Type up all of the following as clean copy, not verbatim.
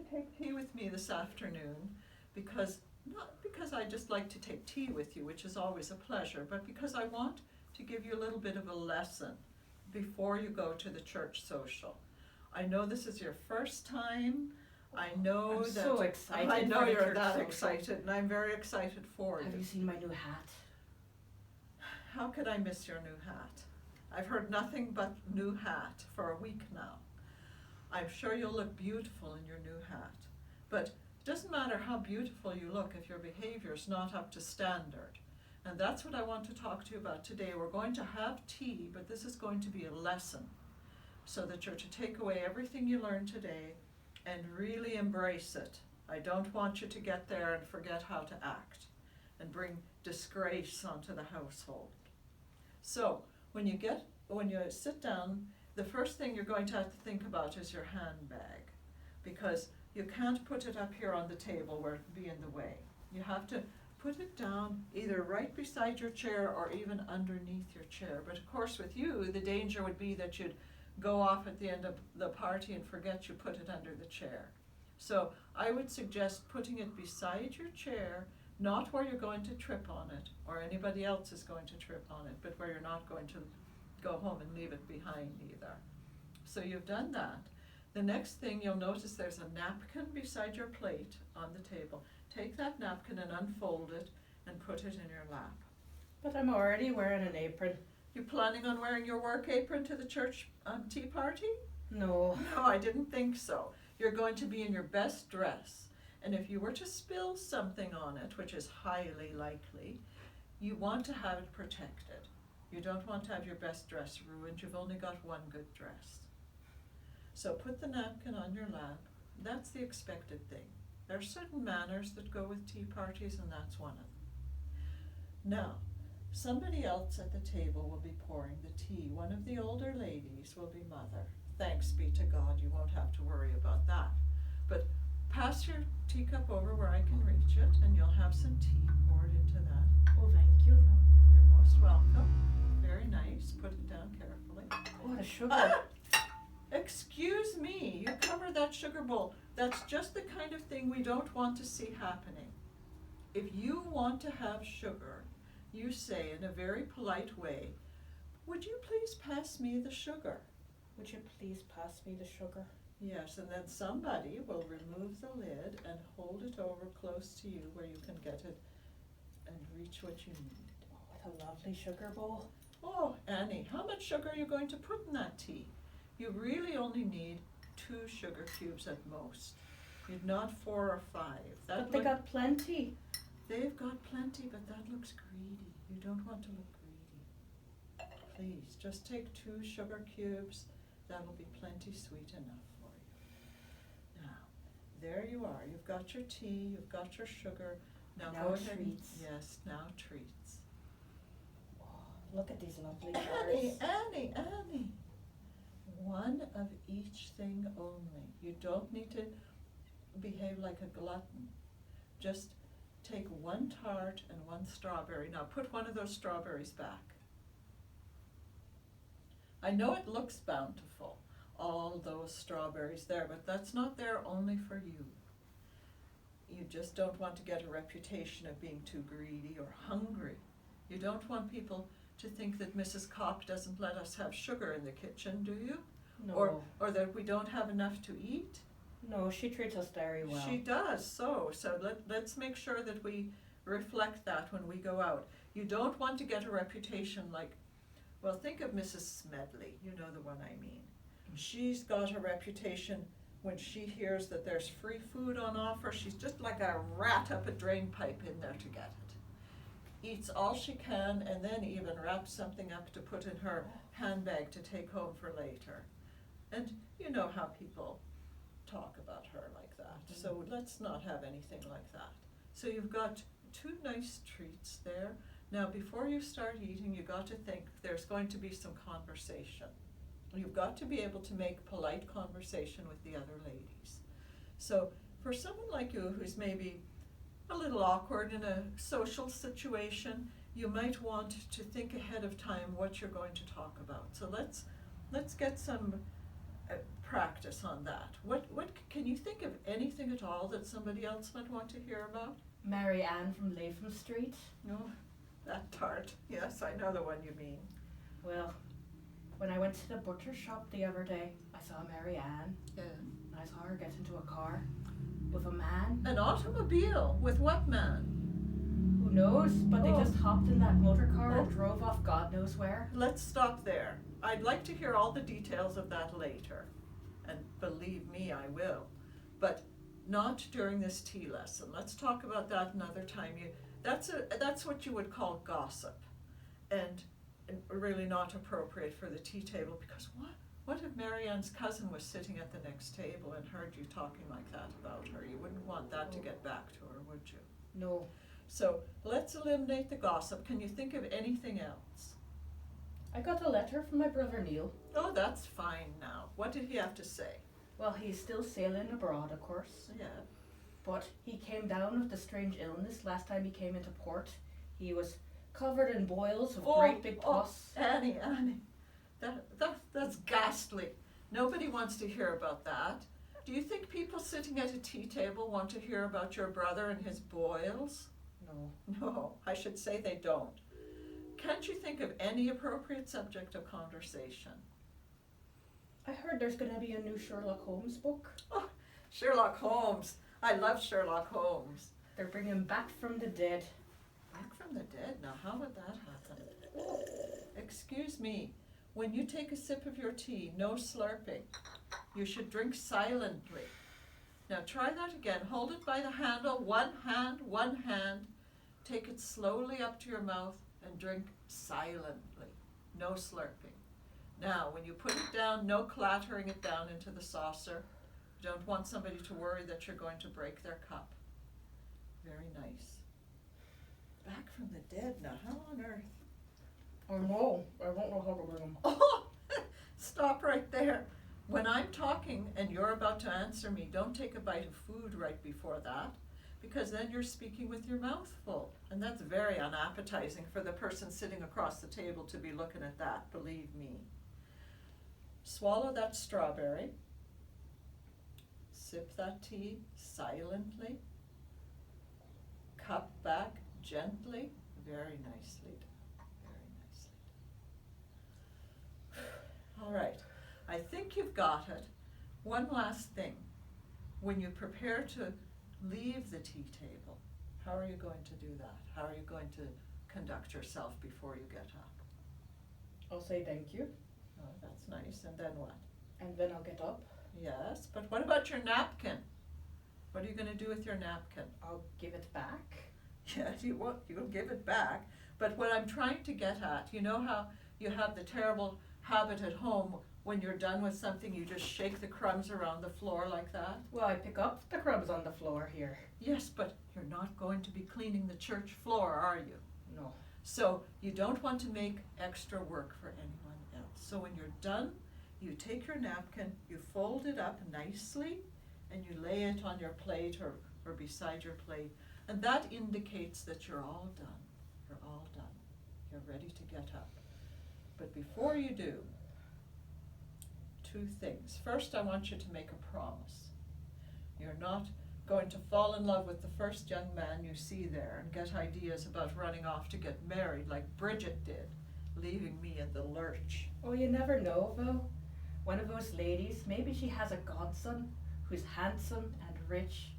take tea with me this afternoon because, not because I just like to take tea with you, which is always a pleasure, but because I want to give you a little bit of a lesson before you go to the church social. I know this is your first time. I know I'm that so excited. I know for the you're church that social. excited, and I'm very excited for Have you. you seen my new hat? How could I miss your new hat? I've heard nothing but new hat for a week now. I'm sure you'll look beautiful in your new hat, but it doesn't matter how beautiful you look if your behavior is not up to standard. And that's what I want to talk to you about today. We're going to have tea, but this is going to be a lesson so that you're to take away everything you learned today and really embrace it. I don't want you to get there and forget how to act and bring disgrace onto the household. So when you sit down, the first thing you're going to have to think about is your handbag, because you can't put it up here on the table where it'll be in the way. You have to put it down either right beside your chair or even underneath your chair. But of course with you, the danger would be that you'd go off at the end of the party and forget you put it under the chair. So I would suggest putting it beside your chair, not where you're going to trip on it or anybody else is going to trip on it, but where you're not going to go home and leave it behind either. So you've done that. The next thing you'll notice there's a napkin beside your plate on the table. Take that napkin and unfold it and put it in your lap. But I'm already wearing an apron. You planning on wearing your work apron to the church tea party? No. No, I didn't think so. You're going to be in your best dress. And if you were to spill something on it, which is highly likely, you want to have it protected. You don't want to have your best dress ruined. You've only got one good dress. So put the napkin on your lap. That's the expected thing. There are certain manners that go with tea parties, and that's one of them. Now, somebody else at the table will be pouring the tea. One of the older ladies will be Mother. Thanks be to God, you won't have to worry about that. But pass your teacup over where I can reach it, and you'll have some tea poured into that. Oh, thank you. You're most welcome. Very nice. Put it down carefully. What a sugar. Excuse me, you cover that sugar bowl. That's just the kind of thing we don't want to see happening. If you want to have sugar, you say in a very polite way, would you please pass me the sugar? Would you please pass me the sugar? Yes, and then somebody will remove the lid and hold it over close to you where you can get it and reach what you need. Oh, what a lovely sugar bowl. Oh, Annie, how much sugar are you going to put in that tea? You really only need 2 sugar cubes at most. You'd not 4 or 5. But they got plenty. They've got plenty, but that looks greedy. You don't want to look greedy. Please, just take 2 sugar cubes. That'll be plenty sweet enough for you. Now, there you are. You've got your tea, you've got your sugar. Now go ahead. Treats. Yes, now treats. Oh, look at these lovely Annie, jars. Annie. One of each thing only. You don't need to behave like a glutton. Just take 1 tart and 1 strawberry. Now put one of those strawberries back. I know it looks bountiful, all those strawberries there, but that's not there only for you. You just don't want to get a reputation of being too greedy or hungry. You don't want people to think that Mrs. Copp doesn't let us have sugar in the kitchen, do you? No. Or that we don't have enough to eat? No, she treats us very well. She does, so let's make sure that we reflect that when we go out. You don't want to get a reputation like, well, think of Mrs. Smedley, you know the one I mean. She's got a reputation when she hears that there's free food on offer, she's just like a rat up a drain pipe in there to get it. Eats all she can and then even wraps something up to put in her handbag to take home for later. And you know how people talk about her like that. So let's not have anything like that. So you've got 2 nice treats there. Now before you start eating, you've got to think there's going to be some conversation. You've got to be able to make polite conversation with the other ladies. So for someone like you who's maybe a little awkward in a social situation, you might want to think ahead of time what you're going to talk about. So let's get some practice on that. What can you think of anything at all that somebody else might want to hear about? Mary Ann from Latham Street. No, that tart. Yes, I know the one you mean. Well, when I went to the butcher shop the other day, I saw Mary Ann. Yeah. And I saw her get into a car with a man. An automobile? With what man? Who knows? But they Oh. just hopped in that motor car Oh. and drove off God knows where. Let's stop there. I'd like to hear all the details of that later. And believe me, I will. But not during this tea lesson. Let's talk about that another time. That's what you would call gossip. And really not appropriate for the tea table, because what if Marianne's cousin was sitting at the next table and heard you talking like that about her? You wouldn't want that to get back to her, would you? No. So let's eliminate the gossip. Can you think of anything else? I got a letter from my brother Neil. Oh, that's fine now. What did he have to say? Well, he's still sailing abroad, of course. Yeah. But he came down with a strange illness last time he came into port. He was covered in boils with great big pus. Annie, that's ghastly. Nobody wants to hear about that. Do you think people sitting at a tea table want to hear about your brother and his boils? No. No, I should say they don't. Can't you think of any appropriate subject of conversation? I heard there's going to be a new Sherlock Holmes book. Oh, Sherlock Holmes. I love Sherlock Holmes. They're bringing back from the dead. Back from the dead? Now, how would that happen? Excuse me. When you take a sip of your tea, no slurping. You should drink silently. Now try that again. Hold it by the handle, one hand. Take it slowly up to your mouth and drink silently. No slurping. Now, when you put it down, no clattering it down into the saucer. You don't want somebody to worry that you're going to break their cup. Very nice. Back from the dead now, how on earth? Oh no, I don't know how to bring them. Oh, stop right there. When I'm talking and you're about to answer me, don't take a bite of food right before that, because then you're speaking with your mouth full. And that's very unappetizing for the person sitting across the table to be looking at that, believe me. Swallow that strawberry. Sip that tea silently. Cup back gently, very nicely done, very nicely done. All right, I think you've got it. One last thing. When you prepare to leave the tea table, how are you going to do that? How are you going to conduct yourself before you get up? I'll say thank you, Oh, that's nice. And then what? and then I'll get up. Yes, but what about your napkin? What are you going to do with your napkin? I'll give it back. Yes, you won't. You'll give it back. But what I'm trying to get at, you know how you have the terrible habit at home when you're done with something, you just shake the crumbs around the floor like that? Well, I pick up the crumbs on the floor here. Yes, but you're not going to be cleaning the church floor, are you? No. So you don't want to make extra work for anyone else. So when you're done, you take your napkin, you fold it up nicely, and you lay it on your plate or beside your plate. And that indicates that you're all done. You're all done. You're ready to get up. But before you do, two things. First, I want you to make a promise. You're not going to fall in love with the first young man you see there and get ideas about running off to get married like Bridget did, leaving me in the lurch. Oh, you never know, though. One of those ladies, maybe she has a godson who's handsome and rich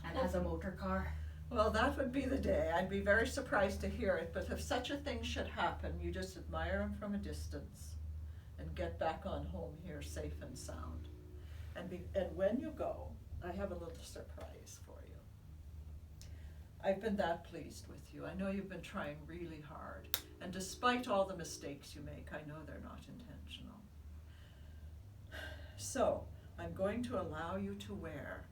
and has a motor car. Well, that would be the day. I'd be very surprised to hear it, but if such a thing should happen, you just admire him from a distance and get back on home here safe and sound. And when you go, I have a little surprise for you. I've been that pleased with you. I know you've been trying really hard, and despite all the mistakes you make, I know they're not intentional. So, I'm going to allow you to wear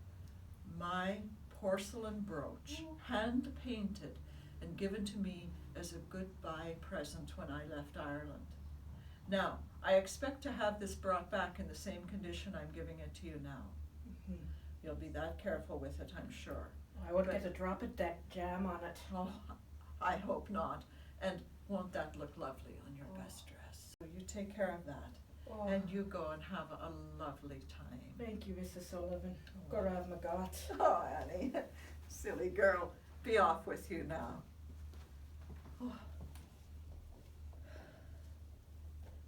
my porcelain brooch, hand-painted and given to me as a goodbye present when I left Ireland. Now, I expect to have this brought back in the same condition I'm giving it to you now. Mm-hmm. You'll be that careful with it, I'm sure. I won't But- get a drop of jam on it. Oh, I hope not. And won't that look lovely on your Oh. best dress? So you take care of that. Oh, and you go and have a lovely time. thank you, Mrs. Sullivan. Go have my got. Oh, Annie, silly girl, be off with you now. Oh.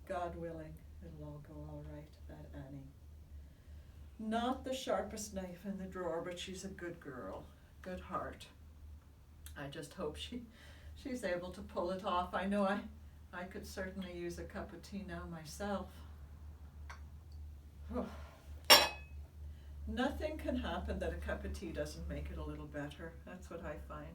God willing, it'll all go all right, that Annie. Not the sharpest knife in the drawer, but she's a good girl, good heart. I just hope she's able to pull it off. I know I could certainly use a cup of tea now myself. Nothing can happen that a cup of tea doesn't make it a little better. That's what I find.